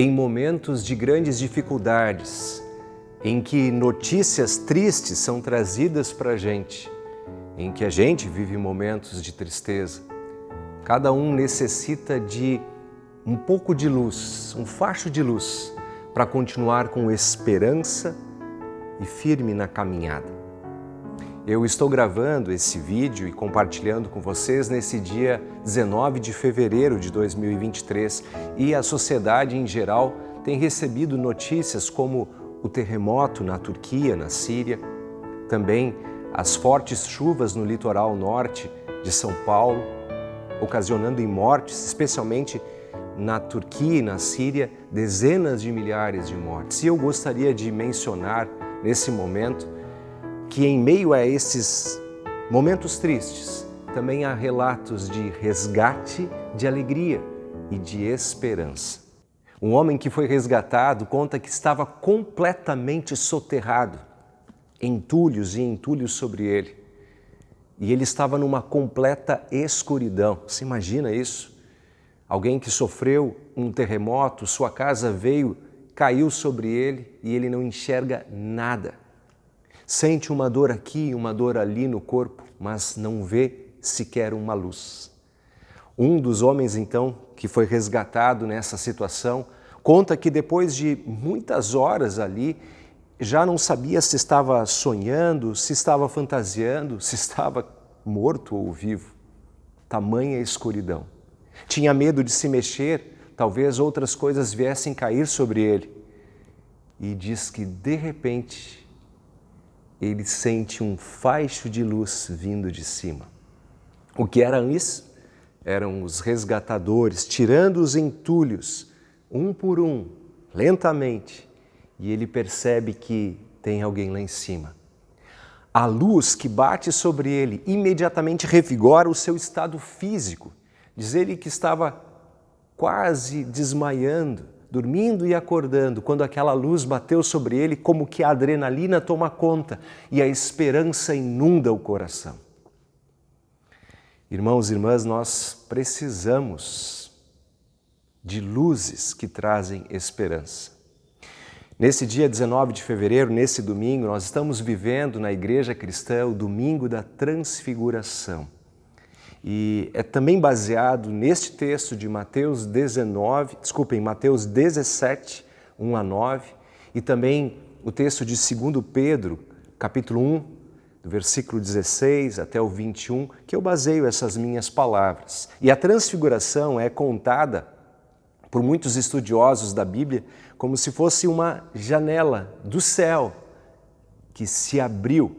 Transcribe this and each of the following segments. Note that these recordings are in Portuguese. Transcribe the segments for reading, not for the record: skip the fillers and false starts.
Em momentos de grandes dificuldades, em que notícias tristes são trazidas para a gente, em que a gente vive momentos de tristeza, cada um necessita de um pouco de luz, um facho de luz, para continuar com esperança e firme na caminhada. Eu estou gravando esse vídeo e compartilhando com vocês nesse dia 19 de fevereiro de 2023 e a sociedade em geral tem recebido notícias como o terremoto na Turquia, na Síria, também as fortes chuvas no litoral norte de São Paulo, ocasionando em mortes, especialmente na Turquia e na Síria, dezenas de milhares de mortes. E eu gostaria de mencionar nesse momento que em meio a esses momentos tristes, também há relatos de resgate, de alegria e de esperança. Um homem que foi resgatado conta que estava completamente soterrado, entulhos e entulhos sobre ele. E ele estava numa completa escuridão. Você imagina isso? Alguém que sofreu um terremoto, sua casa veio, caiu sobre ele e ele não enxerga nada. Sente uma dor aqui, uma dor ali no corpo, mas não vê sequer uma luz. Um dos homens, então, que foi resgatado nessa situação, conta que depois de muitas horas ali, já não sabia se estava sonhando, se estava fantasiando, se estava morto ou vivo. Tamanha escuridão. Tinha medo de se mexer, talvez outras coisas viessem cair sobre ele. E diz que, de repente, ele sente um faixo de luz vindo de cima. O que eram isso? Eram os resgatadores, tirando os entulhos, um por um, lentamente, e ele percebe que tem alguém lá em cima. A luz que bate sobre ele imediatamente revigora o seu estado físico. Diz ele que estava quase desmaiando, dormindo e acordando, quando aquela luz bateu sobre ele, como que a adrenalina toma conta e a esperança inunda o coração. Irmãos e irmãs, nós precisamos de luzes que trazem esperança. Nesse dia 19 de fevereiro, nesse domingo, nós estamos vivendo na Igreja Cristã o Domingo da Transfiguração. E é também baseado neste texto de Mateus 17, 1 a 9, e também o texto de 2 Pedro, capítulo 1, do versículo 16 até o 21, que eu baseio essas minhas palavras. E a transfiguração é contada por muitos estudiosos da Bíblia como se fosse uma janela do céu que se abriu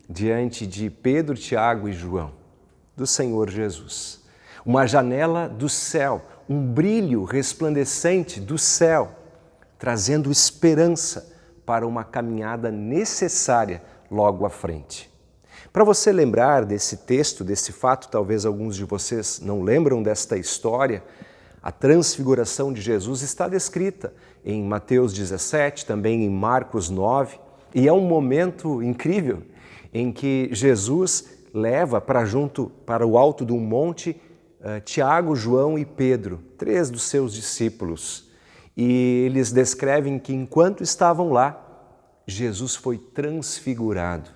diante de Pedro, Tiago e João, do Senhor Jesus. Uma janela do céu, um brilho resplandecente do céu, trazendo esperança para uma caminhada necessária logo à frente. Para você lembrar desse texto, desse fato, talvez alguns de vocês não lembram desta história, a transfiguração de Jesus está descrita em Mateus 17, também em Marcos 9, e é um momento incrível em que Jesus leva para o alto de um monte Tiago, João e Pedro, 3 dos seus discípulos. E eles descrevem que enquanto estavam lá, Jesus foi transfigurado.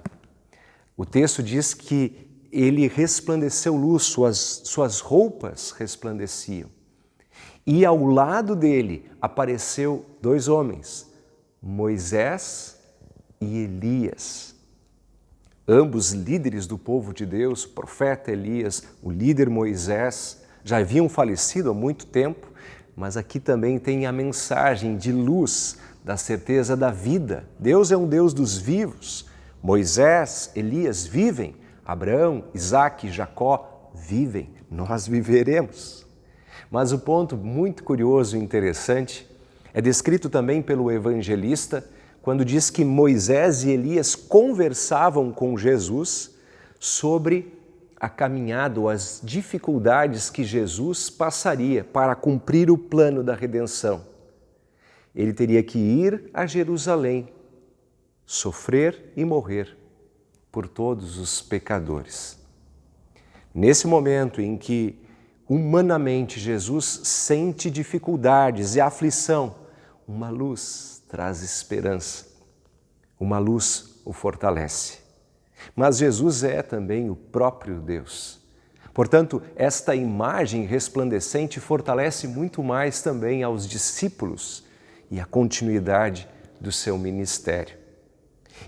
O texto diz que ele resplandeceu luz, suas roupas resplandeciam. E ao lado dele apareceu 2 homens, Moisés e Elias. Ambos líderes do povo de Deus, o profeta Elias, o líder Moisés, já haviam falecido há muito tempo, mas aqui também tem a mensagem de luz, da certeza da vida. Deus é um Deus dos vivos. Moisés, Elias vivem, Abraão, Isaque e Jacó vivem, nós viveremos. Mas o ponto muito curioso e interessante é descrito também pelo evangelista quando diz que Moisés e Elias conversavam com Jesus sobre a caminhada ou as dificuldades que Jesus passaria para cumprir o plano da redenção. Ele teria que ir a Jerusalém, sofrer e morrer por todos os pecadores. Nesse momento em que humanamente Jesus sente dificuldades e aflição uma luz traz esperança, uma luz o fortalece. Mas Jesus é também o próprio Deus. Portanto, esta imagem resplandecente fortalece muito mais também aos discípulos e a continuidade do seu ministério.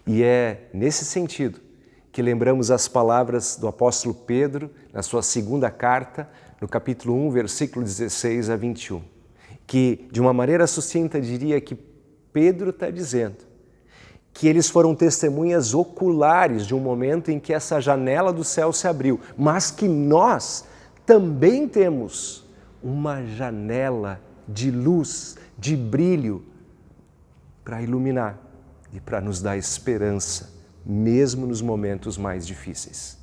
E é nesse sentido que lembramos as palavras do apóstolo Pedro na sua segunda carta, no capítulo 1, versículo 16 a 21, que de uma maneira sucinta diria que Pedro está dizendo que eles foram testemunhas oculares de um momento em que essa janela do céu se abriu, mas que nós também temos uma janela de luz, de brilho, para iluminar e para nos dar esperança, mesmo nos momentos mais difíceis.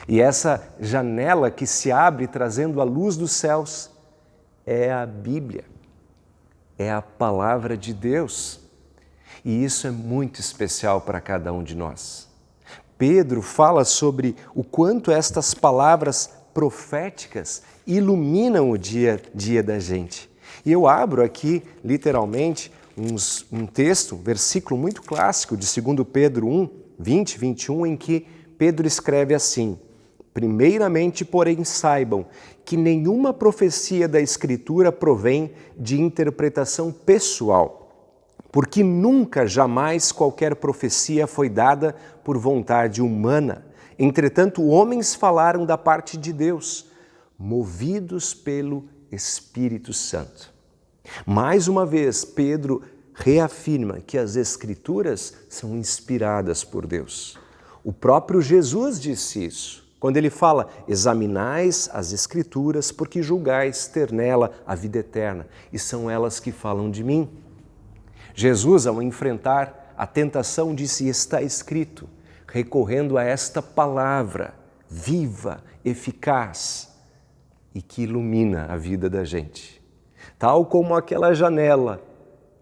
E essa janela que se abre trazendo a luz dos céus é a Bíblia, é a palavra de Deus. E isso é muito especial para cada um de nós. Pedro fala sobre o quanto estas palavras proféticas iluminam o dia a dia da gente. E eu abro aqui, literalmente, um texto, um versículo muito clássico de 2 Pedro 1, 20, 21, em que Pedro escreve assim: primeiramente, porém, saibam que nenhuma profecia da Escritura provém de interpretação pessoal, porque nunca, jamais qualquer profecia foi dada por vontade humana. Entretanto, homens falaram da parte de Deus, movidos pelo Espírito Santo. Mais uma vez, Pedro reafirma que as Escrituras são inspiradas por Deus. O próprio Jesus disse isso, quando ele fala: examinais as Escrituras, porque julgais ter nela a vida eterna, e são elas que falam de mim. Jesus, ao enfrentar a tentação, disse: está escrito, recorrendo a esta palavra viva, eficaz e que ilumina a vida da gente. Tal como aquela janela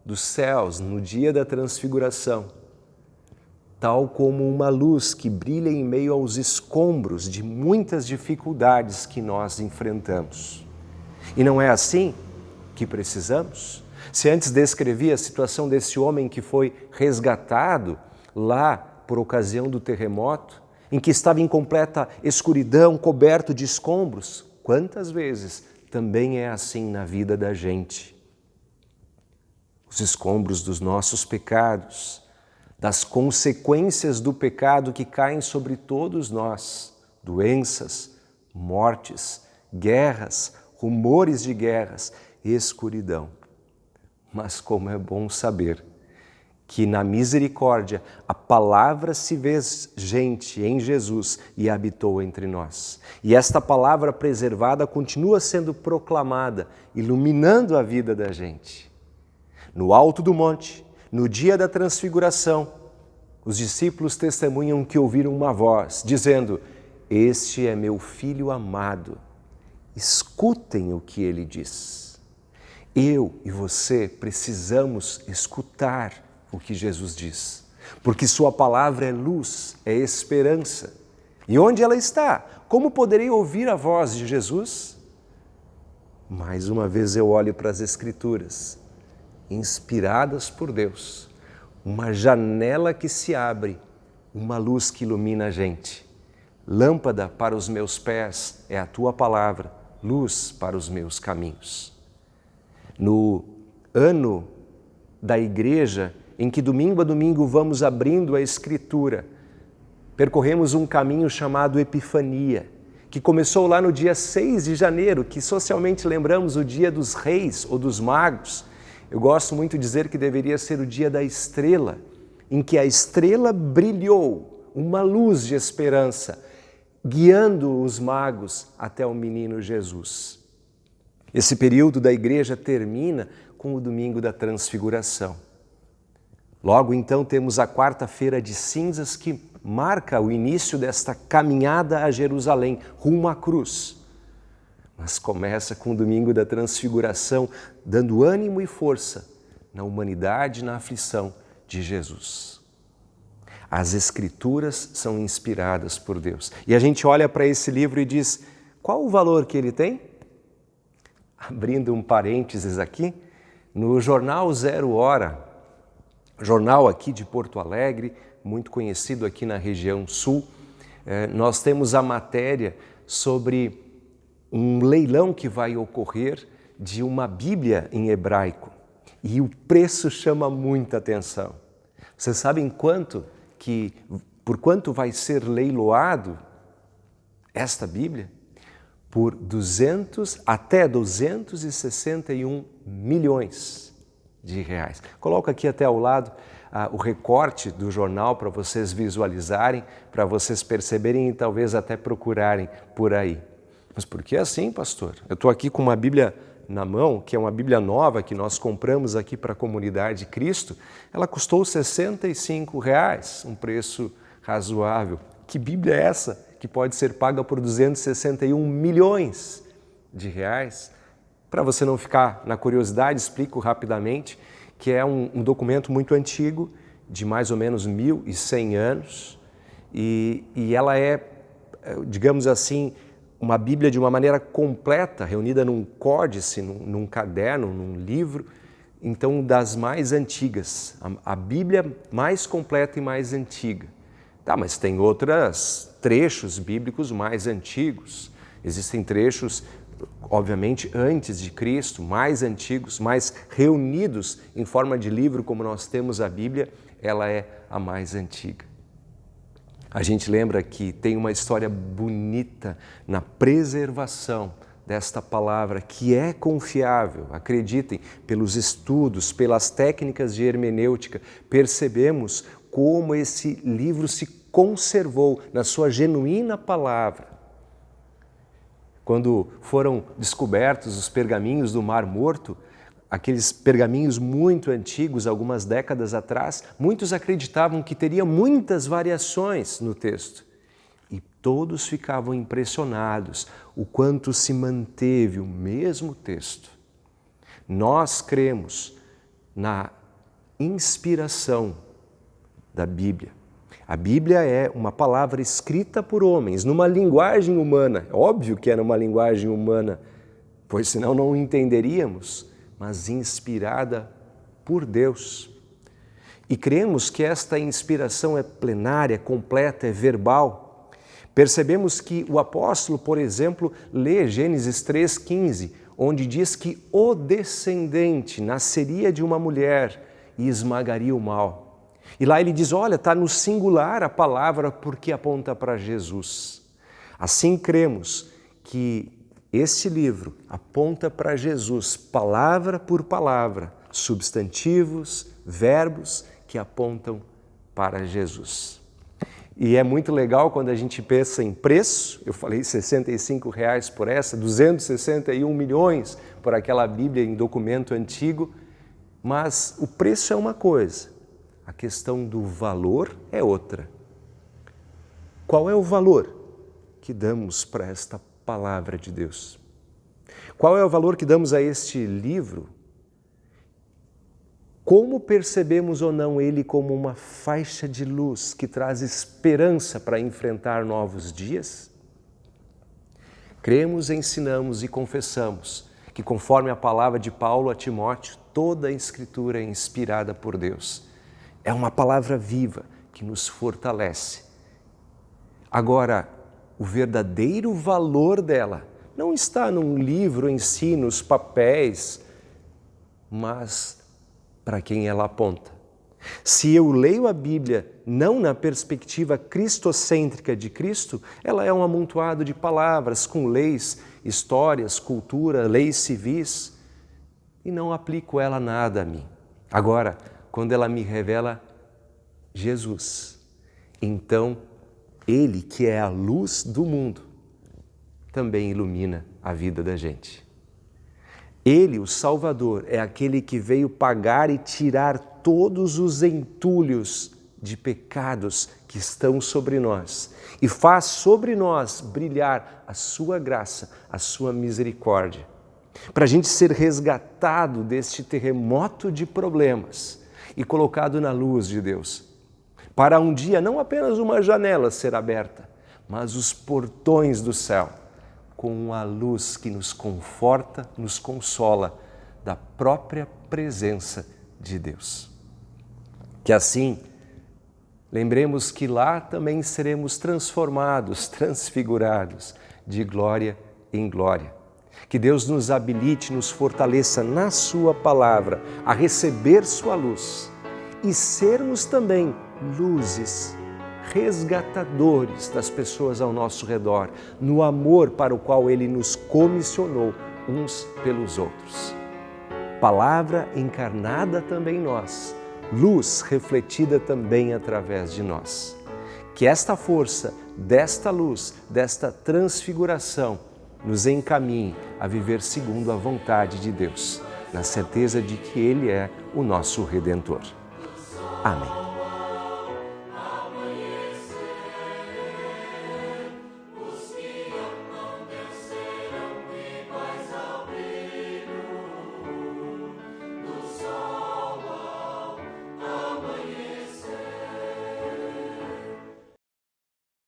dos céus no dia da transfiguração, tal como uma luz que brilha em meio aos escombros de muitas dificuldades que nós enfrentamos. E não é assim que precisamos? Se antes descrevi a situação desse homem que foi resgatado lá por ocasião do terremoto, em que estava em completa escuridão, coberto de escombros, quantas vezes também é assim na vida da gente? Os escombros dos nossos pecados, das consequências do pecado que caem sobre todos nós, doenças, mortes, guerras, rumores de guerras, escuridão. Mas como é bom saber que na misericórdia a palavra se fez gente em Jesus e habitou entre nós. E esta palavra preservada continua sendo proclamada, iluminando a vida da gente. No alto do monte, no dia da transfiguração, os discípulos testemunham que ouviram uma voz dizendo: este é meu filho amado, escutem o que ele diz. Eu e você precisamos escutar o que Jesus diz, porque sua palavra é luz, é esperança. E onde ela está? Como poderei ouvir a voz de Jesus? Mais uma vez eu olho para as Escrituras, inspiradas por Deus, uma janela que se abre, uma luz que ilumina a gente. Lâmpada para os meus pés é a tua palavra, luz para os meus caminhos. No ano da igreja, em que domingo a domingo vamos abrindo a Escritura, percorremos um caminho chamado Epifania, que começou lá no dia 6 de janeiro, que socialmente lembramos o dia dos reis ou dos magos. Eu gosto muito de dizer que deveria ser o dia da estrela, em que a estrela brilhou, uma luz de esperança, guiando os magos até o menino Jesus. Esse período da igreja termina com o domingo da transfiguração. Logo então temos a quarta-feira de cinzas, que marca o início desta caminhada a Jerusalém, rumo à cruz. Mas começa com o domingo da transfiguração, dando ânimo e força na humanidade e na aflição de Jesus. As Escrituras são inspiradas por Deus. E a gente olha para esse livro e diz: qual o valor que ele tem? Abrindo um parênteses aqui, No jornal Zero Hora, jornal aqui de Porto Alegre, muito conhecido aqui na região sul, nós temos a matéria sobre um leilão que vai ocorrer de uma Bíblia em hebraico. E o preço chama muita atenção. Vocês sabem por quanto vai ser leiloado esta Bíblia? Por até 261 milhões de reais. Coloco aqui até ao lado o recorte do jornal para vocês visualizarem, para vocês perceberem e talvez até procurarem por aí. Mas por que assim, pastor? Eu estou aqui com uma Bíblia na mão, que é uma Bíblia nova que nós compramos aqui para a Comunidade Cristo. Ela custou R$ 65, um preço razoável. Que Bíblia é essa que pode ser paga por 261 milhões de reais? Para você não ficar na curiosidade, explico rapidamente que é um documento muito antigo, de mais ou menos 1.100 anos, e ela é, digamos assim, uma Bíblia de uma maneira completa, reunida num códice, num caderno, num livro, então das mais antigas, a Bíblia mais completa e mais antiga. Tá, mas tem outros trechos bíblicos mais antigos, existem trechos, obviamente, antes de Cristo, mais antigos, mais reunidos em forma de livro, como nós temos a Bíblia, ela é a mais antiga. A gente lembra que tem uma história bonita na preservação desta palavra, que é confiável, acreditem, pelos estudos, pelas técnicas de hermenêutica, percebemos como esse livro se conservou na sua genuína palavra. Quando foram descobertos os pergaminhos do Mar Morto, aqueles pergaminhos muito antigos, algumas décadas atrás, muitos acreditavam que teria muitas variações no texto. E todos ficavam impressionados o quanto se manteve o mesmo texto. Nós cremos na inspiração da Bíblia. A Bíblia é uma palavra escrita por homens, numa linguagem humana. É óbvio que é numa linguagem humana, pois senão não entenderíamos, mas inspirada por Deus. E cremos que esta inspiração é plenária, completa, é verbal. Percebemos que o apóstolo, por exemplo, lê Gênesis 3,15, onde diz que o descendente nasceria de uma mulher e esmagaria o mal. E lá ele diz, olha, está no singular a palavra porque aponta para Jesus. Assim cremos que este livro aponta para Jesus, palavra por palavra, substantivos, verbos que apontam para Jesus. E é muito legal quando a gente pensa em preço, eu falei R$ 65 por essa, 261 milhões por aquela Bíblia em documento antigo, mas o preço é uma coisa, a questão do valor é outra. Qual é o valor que damos para esta palavra de Deus? Qual é o valor que damos a este livro? Como percebemos ou não ele como uma faixa de luz que traz esperança para enfrentar novos dias? Cremos, ensinamos e confessamos que, conforme a palavra de Paulo a Timóteo, toda a Escritura é inspirada por Deus. É uma palavra viva que nos fortalece. Agora, o verdadeiro valor dela não está num livro em si, nos papéis, mas para quem ela aponta. Se eu leio a Bíblia não na perspectiva cristocêntrica de Cristo, ela é um amontoado de palavras com leis, histórias, cultura, leis civis, e não aplico ela nada a mim. Agora, quando ela me revela Jesus, então Ele, que é a luz do mundo, também ilumina a vida da gente. Ele, o Salvador, é aquele que veio pagar e tirar todos os entulhos de pecados que estão sobre nós e faz sobre nós brilhar a sua graça, a sua misericórdia, para a gente ser resgatado deste terremoto de problemas e colocado na luz de Deus, para um dia não apenas uma janela ser aberta, mas os portões do céu, com a luz que nos conforta, nos consola da própria presença de Deus. Que assim, lembremos que lá também seremos transformados, transfigurados de glória em glória. Que Deus nos habilite, nos fortaleça na Sua palavra a receber Sua luz e sermos também luzes, resgatadores das pessoas ao nosso redor, no amor para o qual Ele nos comissionou uns pelos outros. Palavra encarnada também em nós, luz refletida também através de nós. Que esta força, desta luz, desta transfiguração, nos encaminhe a viver segundo a vontade de Deus, na certeza de que Ele é o nosso Redentor. Amém.